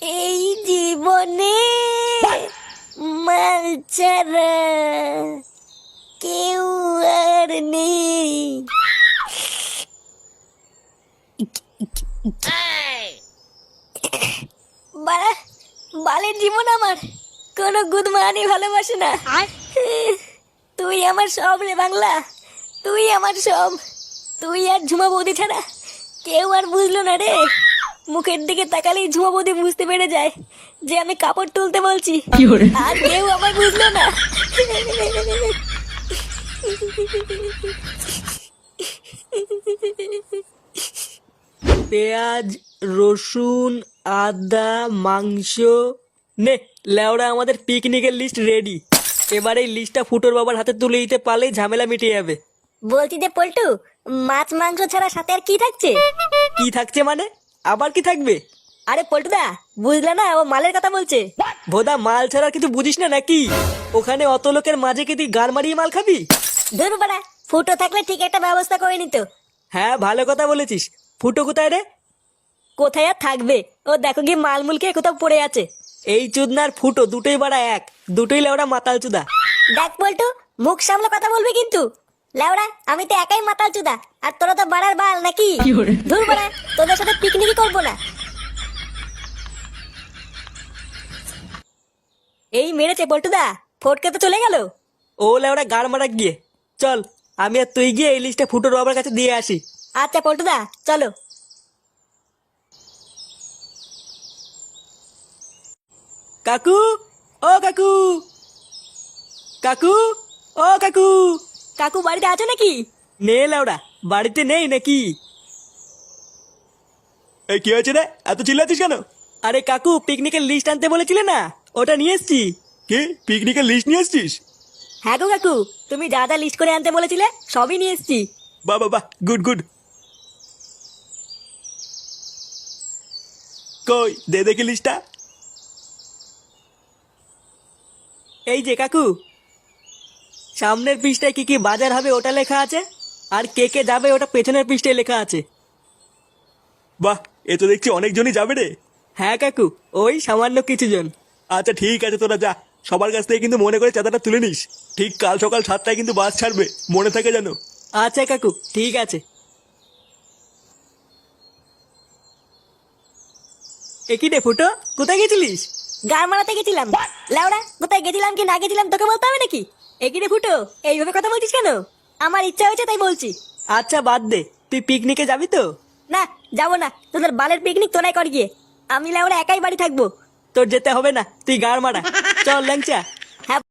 এই জীবনে মাল ছাড়া কেউ আর নেই। বাড়া, বালের জীবন আমার, কোনো গুদমানি ভালোবাসে না। তুই আমার সব রে বাংলা, তুই আমার সব। তুই আর ঝুমা বৌদি ছাড়া কেউ আর বুঝলো না রে। মুখের দিকে তাকালেই ঝুমা বৌদি বুঝতে পেরে যায় যে আমি কাপড় তুলতে বলছি, আর কেউ আমার বুঝলো না। পেঁয়াজ, রসুন, আদা, মাংস, নে লেওড়া আমাদের পিকনিকের লিস্ট রেডি। এবার এই লিস্টটা ফুটোর বাবার হাতে তুলে দিতে পারলেই ঝামেলা মিটে যাবে। বলছি যে পল্টু, মাছ মাংস ছাড়া সাথে আর কি থাকছে? কি থাকছে মানে? আবার কি থাকবে? আরে পল্টুদা, বুঝলে না, ও মালের কথা বলছে। ভোদা, মাল ছাড়া কিছু বুঝিস না নাকি? ওখানে অত লোকের মাঝে কি তুই গাল মারিয়ে মাল খাবি? ধরু বাড়া, ফুটো থাকলে ঠিক একটা ব্যবস্থা করে নিত। হ্যাঁ, ভালো কথা বলেছিস। ফুটো কোথায় রে? কোথায় আর থাকবে, ও দেখো গিয়ে মালমুলকে কোথাও পড়ে আছে। এই চুদনার ফুটো দুটোই বাড়া এক, দুটোই লেওড়া মাতাল চুদা। দেখ পল্টু, মুখ সামলে কথা বলবি কিন্তু। লেওড়া, আমি তো একাই মাতাল চুদা, আর তোরা তো বাড়ার বাল নাকি? ধুর বাড়া, তোদের সাথে পিকনিকই করবো না। এই মেরেছে পল্টুদা, ফটকে তো চলে গেল। ও লেওড়া গাড় মারা গিয়ে। চল, আমি আর তুই গিয়ে এই লিস্টটা ফুটোর বাবার কাছে দিয়ে আসি। আচ্ছা পল্টুদা, চলো। কাকু, ও কাকু, কাকু, ও কাকু। কাকু বাড়িতে আছো নাকি? নে লেওড়া, বাড়িতে নেই নাকি? এই কি হয়েছে রে, এত চিল্লাচ্ছিস কেন? আরে কাকু, পিকনিকের লিস্ট আনতে বলেছিলে না, ওটা নিয়ে এসছি। কি পিকনিকের লিস্ট নিয়ে আসছিস? হ্যাঁ গো কাকু, তুমি যা যা লিস্ট করে আনতে বলেছিলে সবই নিয়ে এসেছি। বাহ বাহ বাহ, গুড গুড। কই দে দেখি লিস্টটা। এই যে কাকু, সামনের পৃষ্ঠায় কি কি বাজার হবে ওটা লেখা আছে, আর কে কে যাবে ওটা পেছনের পৃষ্ঠায় লেখা আছে। বাহ, এ তো দেখছি অনেকজনই যাবে রে। হ্যাঁ কাকু, ওই সামান্য কিছু জন। আচ্ছা ঠিক আছে, তোরা যা। সবার কাছ থেকে কিন্তু মনে করে চাঁদাটা তুলে নিস। ঠিক কাল সকাল 7টায় কিন্তু বাস ছাড়বে, মনে থাকে যেন। আচ্ছা কাকু, ঠিক আছে। একই রে ফুটো, কোথায় গেছিলিস? গান মারাতে গেছিলাম। লাউড়া, কোথায় গেছিলাম কি না গেছিলাম তোকে বলতে হবে নাকি? একই রে ফুটো, এইভাবে কথা বলছিস কেন? আমার ইচ্ছা হয়েছে তাই বলছি। আচ্ছা বাদ দে, তুই পিকনিকে যাবি তো? না, যাবো না, তোদের বালের পিকনিক তোরাই কর গিয়ে। আমি লাউড়া একাই বাড়ি থাকবো। তোর যেতে হবে না, তুই গাড় মারা। চল ল্যাংচা। হ্যাঁ।